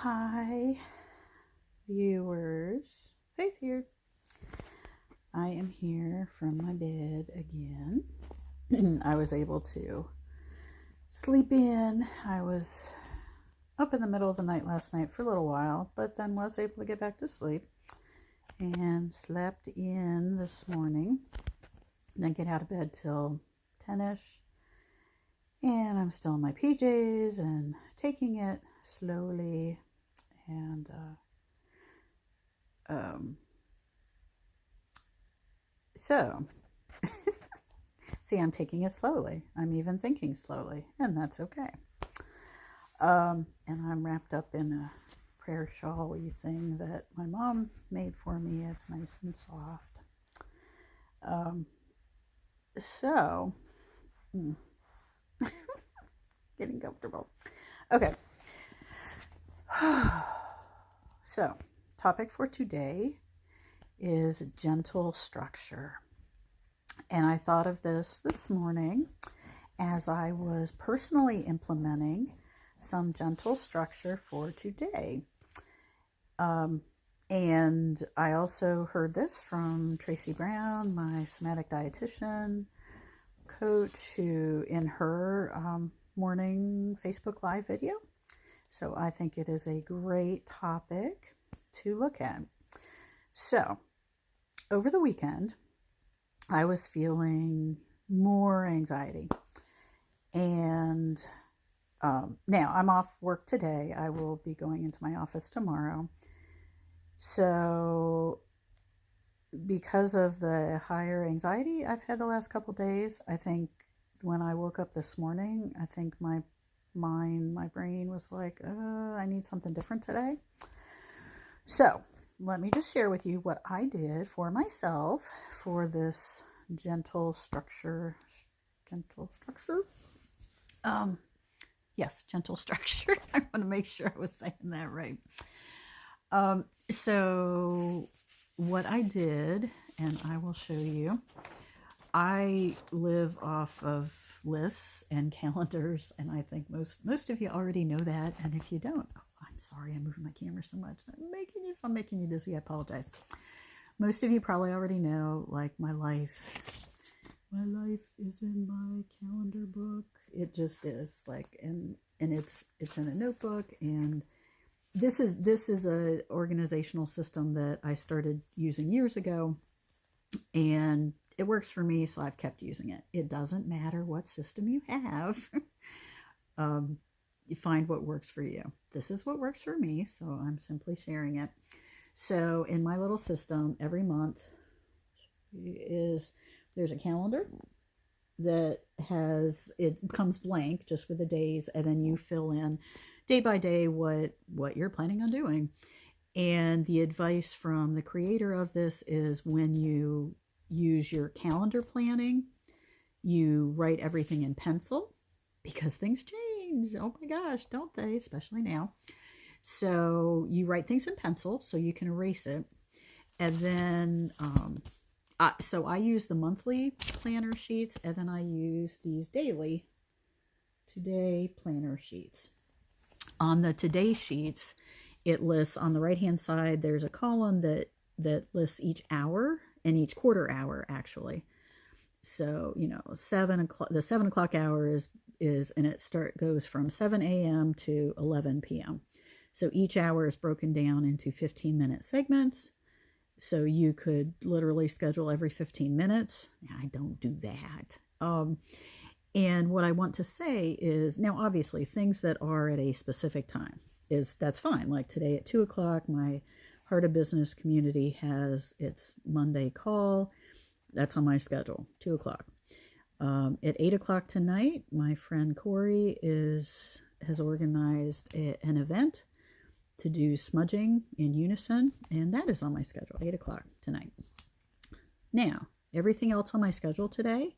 Hi, viewers. Faith here. I am here from my bed again. I was able to sleep in. I was up in the middle of the night last night for a little while, but then was able to get back to sleep and slept in this morning. Didn't get out of bed till 10ish. And I'm still in my PJs and taking it slowly. And so, see, I'm taking it slowly. I'm even thinking slowly, and that's okay. And I'm wrapped up in a prayer shawl-y thing that my mom made for me. It's nice and soft. Getting comfortable. Okay. So, topic for today is gentle structure. And I thought of this morning as I was personally implementing some gentle structure for today. And I also heard this from Tracy Brown, my somatic dietitian coach, who in her morning Facebook Live video. So I think it is a great topic to look at. So over the weekend, I was feeling more anxiety. And now I'm off work today. I will be going into my office tomorrow. So because of the higher anxiety I've had the last couple days, I think when I woke up this morning, I think my brain was like, I need something different today. So let me just share with you what I did for myself for this gentle structure. Yes, gentle structure. I want to make sure I was saying that right. So what I did, and I will show you, I live off of lists and calendars, and I think most of you already know that. And if you don't, I'm sorry, I'm moving my camera so much. If I'm making you dizzy, I apologize. Most of you probably already know, like, my life is in my calendar book. It just is, like, and it's in a notebook. And this is a organizational system that I started using years ago, and it works for me, so I've kept using it. It doesn't matter what system you have. You find what works for you. This is what works for me, so I'm simply sharing it. So in my little system, every month there's a calendar that it comes blank just with the days, and then you fill in day by day what you're planning on doing. And the advice from the creator of this is, when you use your calendar planning, you write everything in pencil, because things change. Oh my gosh, don't they? Especially now. So you write things in pencil so you can erase it. And then, so I use the monthly planner sheets, and then I use these today planner sheets. On the today sheets, it lists on the right-hand side, there's a column that lists each hour and each quarter hour, actually. So, 7 o'clock, the 7 o'clock hour is and it goes from 7 a.m. to 11 p.m. So each hour is broken down into 15-minute segments. So you could literally schedule every 15 minutes. I don't do that. And what I want to say is, now obviously things that are at a specific time, that's fine. Like today at 2 o'clock, my Heart of Business community has its Monday call. That's on my schedule, 2 o'clock. At 8 o'clock tonight, my friend Corey has organized an event to do smudging in unison, and that is on my schedule, 8 o'clock tonight. Now, everything else on my schedule today,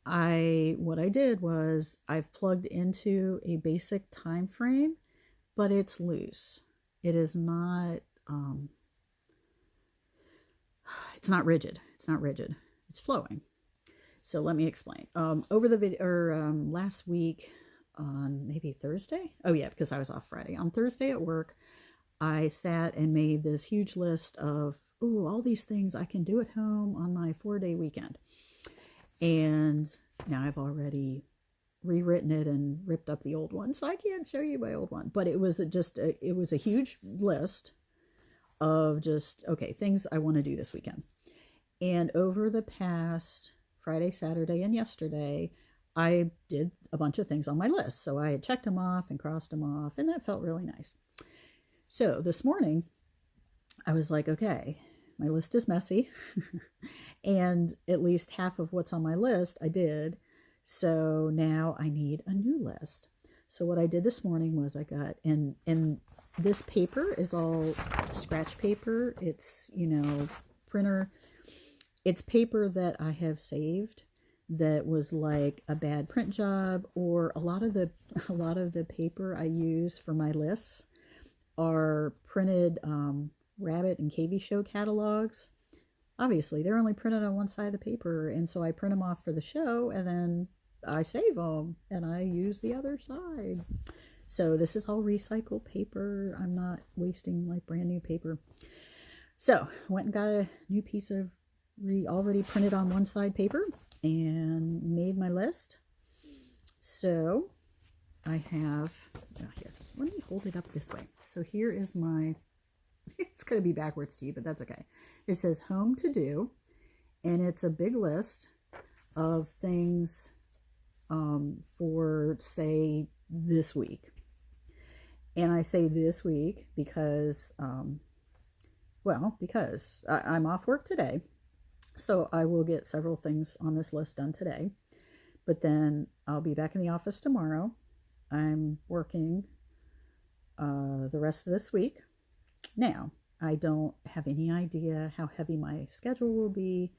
what I did was I've plugged into a basic time frame, but it's loose. It is not, it's not rigid. It's flowing. So let me explain. Over the video, last week, on maybe Thursday. Oh yeah, because I was off Friday. On Thursday at work, I sat and made this huge list of, ooh, all these things I can do at home on my 4-day weekend. And now I've already rewritten it and ripped up the old one, so I can't show you my old one. But it was it was a huge list of just, okay, things I want to do this weekend. And over the past Friday, Saturday, and yesterday, I did a bunch of things on my list. So I had checked them off and crossed them off, and that felt really nice. So this morning, I was like, okay, my list is messy, and at least half of what's on my list I did. So now I need a new list. So what I did this morning was I got, and this paper is all scratch paper. It's, printer. It's paper that I have saved that was like a bad print job, or a lot of the paper I use for my lists are printed rabbit and KV show catalogs. Obviously, they're only printed on one side of the paper, and so I print them off for the show, and then I save them, and I use the other side. So this is all recycled paper. I'm not wasting like brand new paper. So went and got a new piece of already printed on one side paper and made my list. So I have, here, let me hold it up this way. So here is my, it's going to be backwards to you, but that's okay. It says home to do, and it's a big list of things for, say, this week. And I say this week because, because I'm off work today. So I will get several things on this list done today. But then I'll be back in the office tomorrow. I'm working the rest of this week. Now, I don't have any idea how heavy my schedule will be,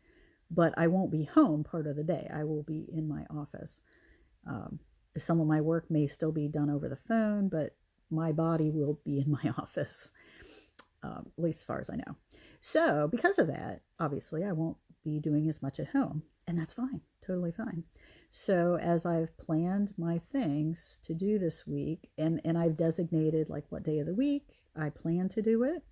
but I won't be home part of the day. I will be in my office. Some of my work may still be done over the phone, but my body will be in my office, at least as far as I know. So because of that, obviously, I won't be doing as much at home, and that's fine, totally fine. So as I've planned my things to do this week, and I've designated like what day of the week I plan to do it,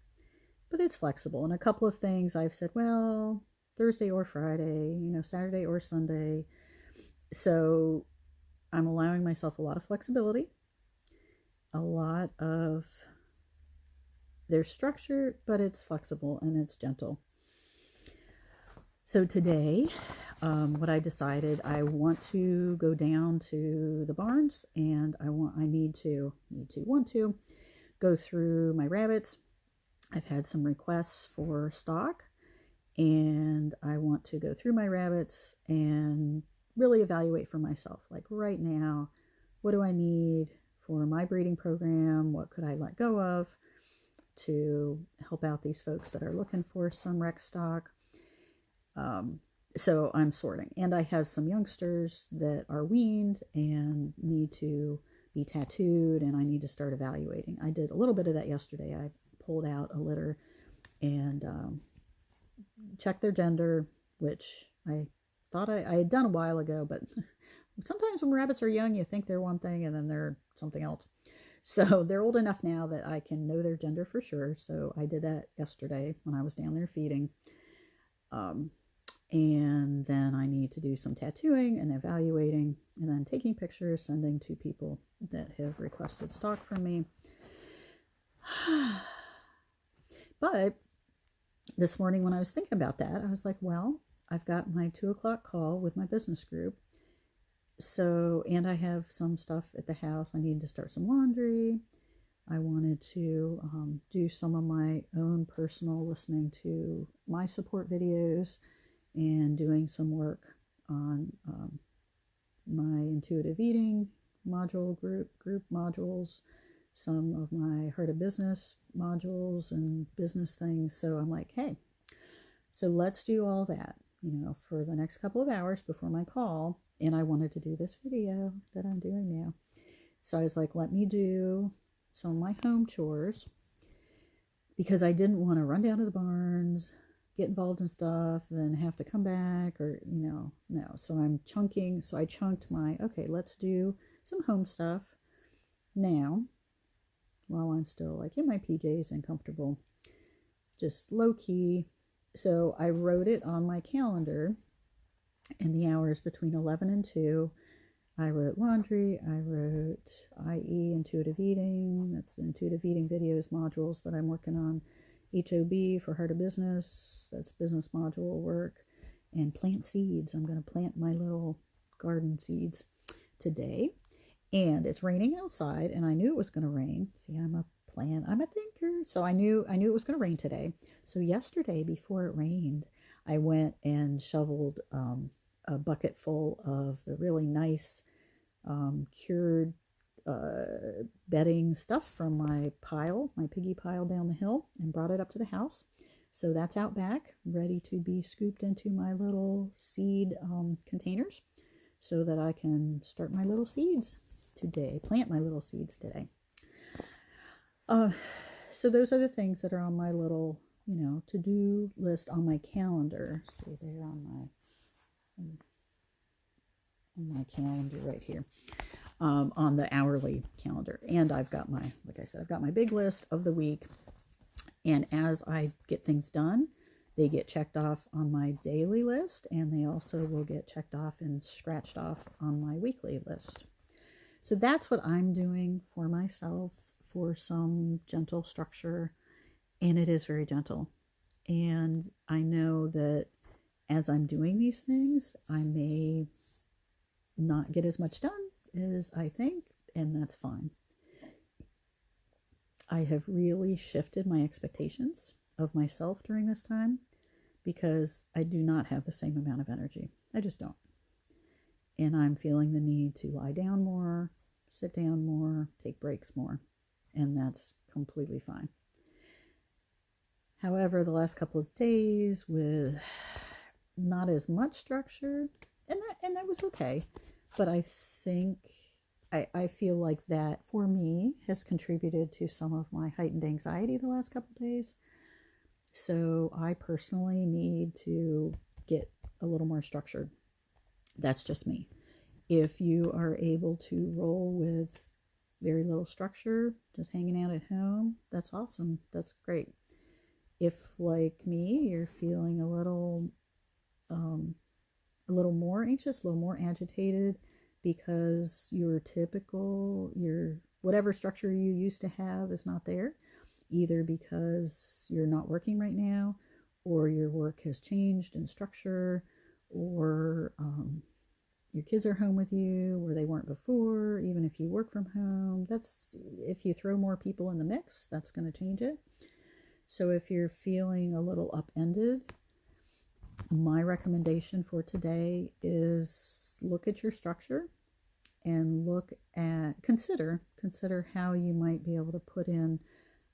but it's flexible. And a couple of things I've said, well, Thursday or Friday, Saturday or Sunday. So I'm allowing myself a lot of flexibility, there's structure, but it's flexible and it's gentle. So today, what I decided, I want to go down to the barns, and I want to go through my rabbits. I've had some requests for stock, and I want to go through my rabbits and really evaluate for myself. Like right now, what do I need for my breeding program? What could I let go of to help out these folks that are looking for some rec stock? So I'm sorting, and I have some youngsters that are weaned and need to be tattooed, and I need to start evaluating. I did a little bit of that yesterday. I pulled out a litter and checked their gender, which I thought I had done a while ago, but sometimes when rabbits are young, you think they're one thing and then they're something else. So they're old enough now that I can know their gender for sure. So I did that yesterday when I was down there feeding. And then I need to do some tattooing and evaluating, and then taking pictures, sending to people that have requested stock from me. But this morning when I was thinking about that, I was like, well, I've got my 2:00 call with my business group. So, and I have some stuff at the house. I need to start some laundry. I wanted to do some of my own personal listening to my support videos, and doing some work on my intuitive eating module group modules, some of my heart of business modules and business things. So I'm like, hey, so let's do all that, for the next couple of hours before my call. And I wanted to do this video that I'm doing now. So I was like, let me do some of my home chores, because I didn't want to run down to the barns, get involved in stuff, then have to come back, or, no. So I'm chunking. So I chunked okay, let's do some home stuff now, while I'm still like in my PJs and comfortable, just low key. So I wrote it on my calendar in the hours between 11 and 2. I wrote laundry, I wrote IE, intuitive eating. That's the intuitive eating videos modules that I'm working on. HOB for Heart of Business, that's business module work. And plant seeds. I'm going to plant my little garden seeds today. And it's raining outside, and I knew it was going to rain. See, I'm a thinker. So I knew it was going to rain today. So yesterday, before it rained, I went and shoveled a bucket full of the really nice cured bedding stuff from my piggy pile down the hill, and brought it up to the house. So that's out back, ready to be scooped into my little seed containers so that I can start my little seeds today, plant my little seeds today. So those are the things that are on my little, to-do list on my calendar. See, they're on my calendar right here, on the hourly calendar. And I've got like I said, I've got my big list of the week. And as I get things done, they get checked off on my daily list, and they also will get checked off and scratched off on my weekly list. So that's what I'm doing for myself, for some gentle structure, and it is very gentle. And I know that as I'm doing these things, I may not get as much done as I think, and that's fine. I have really shifted my expectations of myself during this time, because I do not have the same amount of energy. I just don't. And I'm feeling the need to lie down more, sit down more, take breaks more, and that's completely fine. However, the last couple of days with not as much structure, and that was okay, but I think I feel like that, for me, has contributed to some of my heightened anxiety the last couple of days. So I personally need to get a little more structured. That's just me. If you are able to roll with very little structure, just hanging out at home, that's awesome. That's great. If, like me, you're feeling a little more anxious, a little more agitated, because your whatever structure you used to have is not there, either because you're not working right now, or your work has changed in structure, or your kids are home with you where they weren't before. Even if you work from home, if you throw more people in the mix, that's going to change it. So if you're feeling a little upended, my recommendation for today is look at your structure and consider how you might be able to put in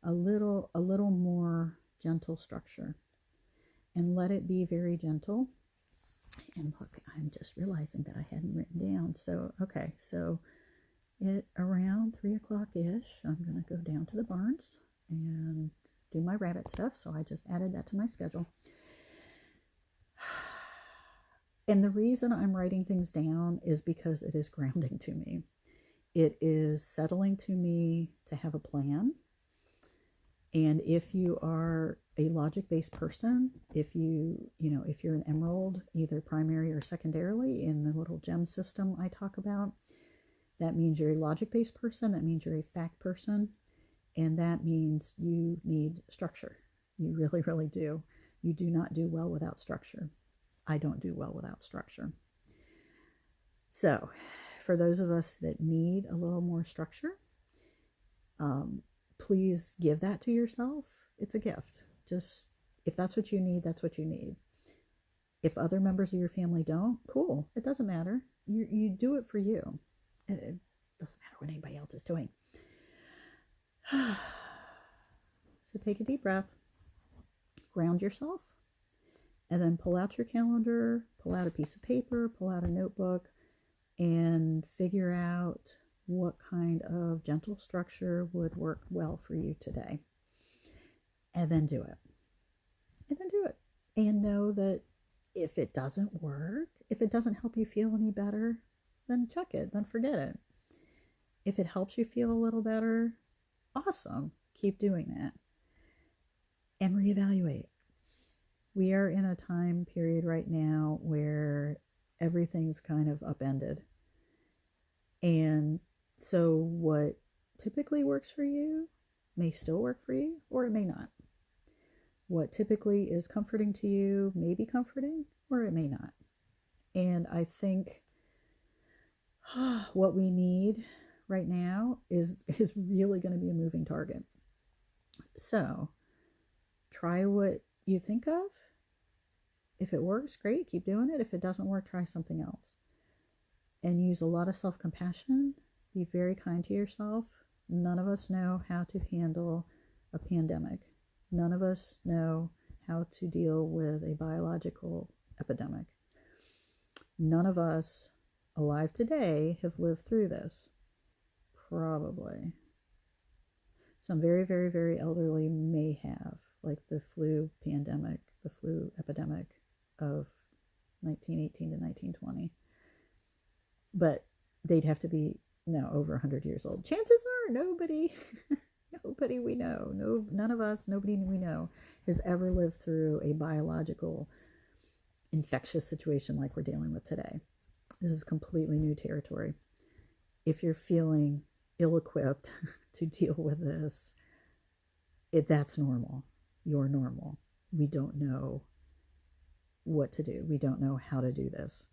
a little more gentle structure, and let it be very gentle. And look, I'm just realizing that I hadn't written down. So, okay, so around 3 o'clock-ish, I'm going to go down to the barns and do my rabbit stuff. So I just added that to my schedule. And the reason I'm writing things down is because it is grounding to me. It is settling to me to have a plan. And if you are a logic-based person, if you're an emerald, either primary or secondarily in the little gem system I talk about, that means you're a logic-based person. That means you're a fact person. And that means you need structure. You really, really do. You do not do well without structure. I don't do well without structure. So for those of us that need a little more structure, please give that to yourself. It's a gift. Just, if that's what you need, that's what you need. If other members of your family don't, cool. It doesn't matter. You do it for you. It doesn't matter what anybody else is doing. So take a deep breath, ground yourself, and then pull out your calendar, pull out a piece of paper, pull out a notebook, and figure out what kind of gentle structure would work well for you today. And then do it. And know that if it doesn't work, if it doesn't help you feel any better, then chuck it, then forget it. If it helps you feel a little better, awesome. Keep doing that and reevaluate. We are in a time period right now where everything's kind of upended. And so, what typically works for you may still work for you, or it may not. What typically is comforting to you may be comforting, or it may not. And I think what we need right now is really going to be a moving target. So try what you think of. If it works, great, keep doing it. If it doesn't work, try something else. And use a lot of self-compassion. Be very kind to yourself. None of us know how to handle a pandemic. None of us know how to deal with a biological epidemic. None of us alive today have lived through this. Probably. Some very, very, very elderly may have, like the flu pandemic, the flu epidemic of 1918 to 1920. But they'd have to be now over 100 years old. Chances are nobody we know, none of us, nobody we know has ever lived through a biological infectious situation like we're dealing with today. This is completely new territory. If you're feeling ill-equipped to deal with this, that's normal. You're normal. We don't know what to do. We don't know how to do this.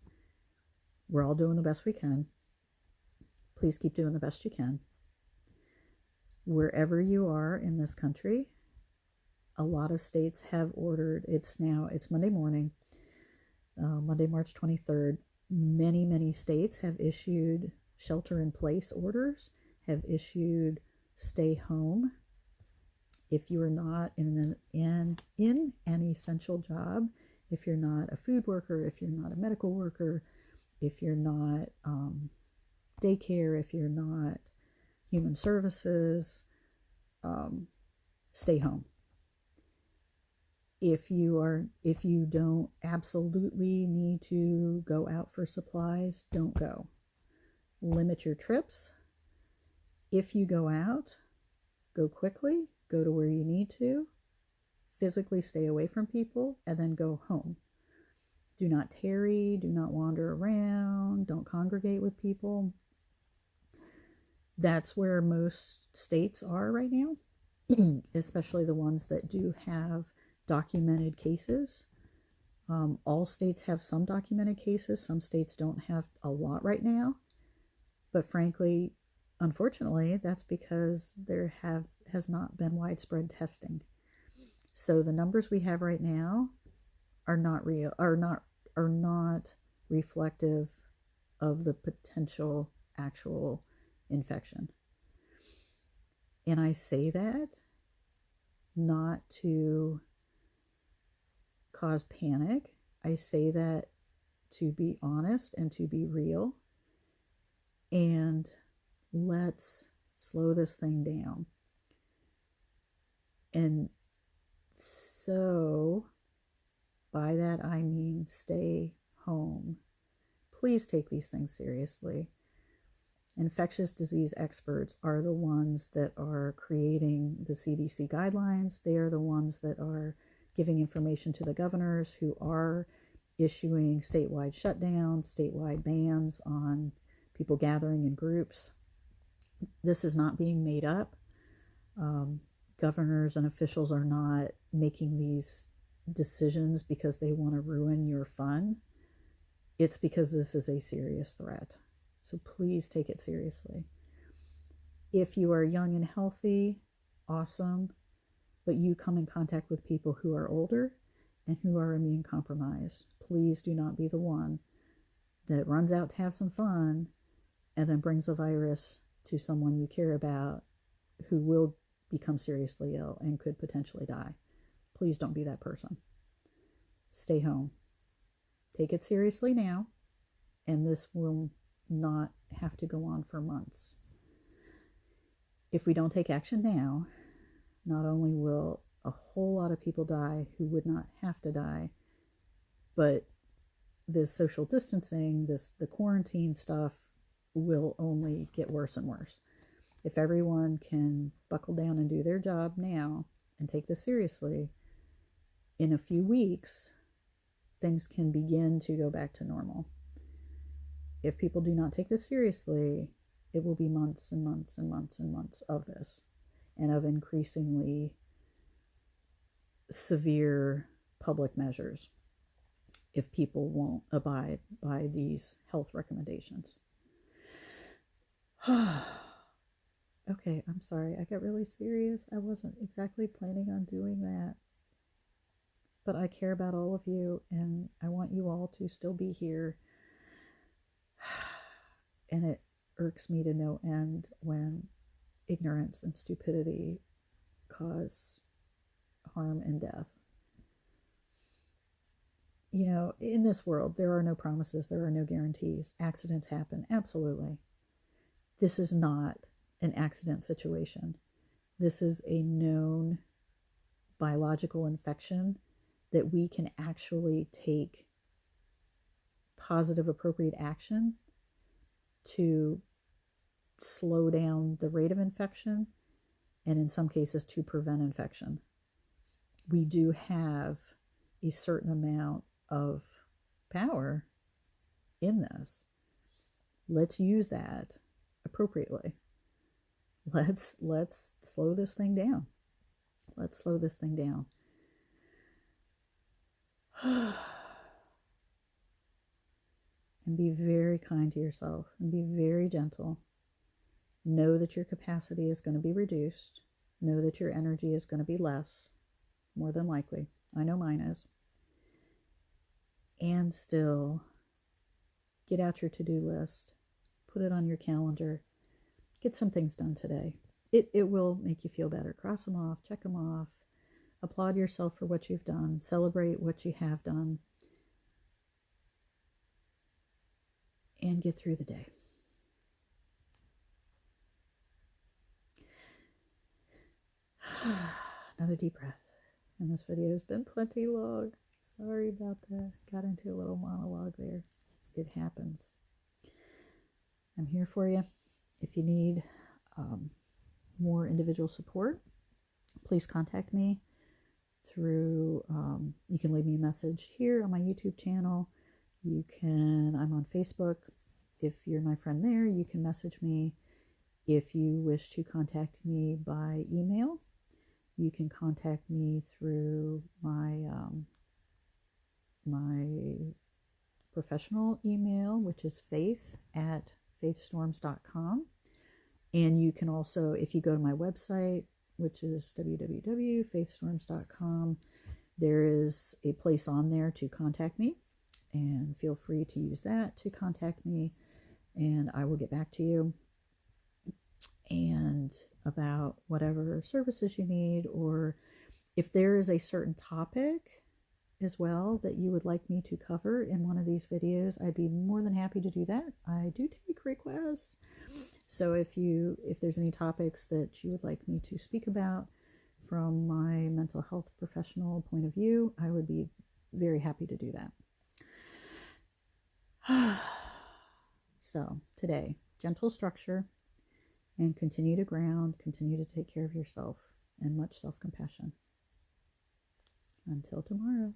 We're all doing the best we can. Please keep doing the best you can. Wherever you are in this country, a lot of states have ordered, it's Monday morning, Monday, March 23rd. Many states have issued shelter-in-place orders, have issued stay home. If you are not in an essential job, if you're not a food worker, if you're not a medical worker, if you're not daycare, if you're not human services, stay home. If you don't absolutely need to go out for supplies, don't go. Limit your trips. If you go out, go quickly, go to where you need to, physically stay away from people, and then go home. Do not tarry, do not wander around, don't congregate with people. That's where most states are right now, especially the ones that do have documented cases. All states have some documented cases. Some states don't have a lot right now. But frankly, unfortunately, that's because there has not been widespread testing. So the numbers we have right now are not real, are not reflective of the potential actual infection. And I say that not to cause panic. I say that to be honest and to be real. And let's slow this thing down. And so by that I mean stay home. Please take these things seriously. Infectious disease experts are the ones that are creating the CDC guidelines. They are the ones that are giving information to the governors who are issuing statewide shutdowns, statewide bans on people gathering in groups. This is not being made up. Governors and officials are not making these decisions because they want to ruin your fun. It's because this is a serious threat. So please take it seriously. If you are young and healthy, awesome, but you come in contact with people who are older and who are immune compromised, please do not be the one that runs out to have some fun and then brings a virus to someone you care about who will become seriously ill and could potentially die. Please don't be that person. Stay home. Take it seriously now, and this will not have to go on for months. If we don't take action now, not only will a whole lot of people die who would not have to die, but this social distancing, the quarantine stuff will only get worse and worse. If everyone can buckle down and do their job now and take this seriously, in a few weeks, things can begin to go back to normal. If people do not take this seriously, it will be months and months and months and months of this, and of increasingly severe public measures if people won't abide by these health recommendations. Okay, I'm sorry. I got really serious. I wasn't exactly planning on doing that. But I care about all of you, and I want you all to still be here. And it irks me to no end when ignorance and stupidity cause harm and death. You know, in this world, there are no promises, there are no guarantees. Accidents happen, absolutely. This is not an accident situation. This is a known biological infection that we can actually take positive, appropriate action to slow down the rate of infection, and in some cases to prevent infection. We do have a certain amount of power in this. Let's use that appropriately. Let's slow this thing down. Let's slow this thing down. And be very kind to yourself and be very gentle. Know that your capacity is going to be reduced. Know that your energy is going to be less, more than likely. I know mine is. And still, get out your to-do list. Put it on your calendar. Get some things done today. It will make you feel better. Cross them off, check them off. Applaud yourself for what you've done. Celebrate what you have done. And get through the day. Another deep breath. And this video has been plenty long. Sorry about that. Got into a little monologue there. It happens. I'm here for you. If you need more individual support, please contact me through, you can leave me a message here on my YouTube channel. I'm on Facebook. If you're my friend there, you can message me. If you wish to contact me by email, you can contact me through my my professional email, which is faith@faithstorms.com. And you can also, if you go to my website, which is www.faithstorms.com, there is a place on there to contact me, and feel free to use that to contact me, and I will get back to you and about whatever services you need, or if there is a certain topic as well that you would like me to cover in one of these videos, I'd be more than happy to do that. I do take requests. So if there's any topics that you would like me to speak about from my mental health professional point of view, I would be very happy to do that. So today, gentle structure, and continue to ground, continue to take care of yourself, and much self-compassion. Until tomorrow.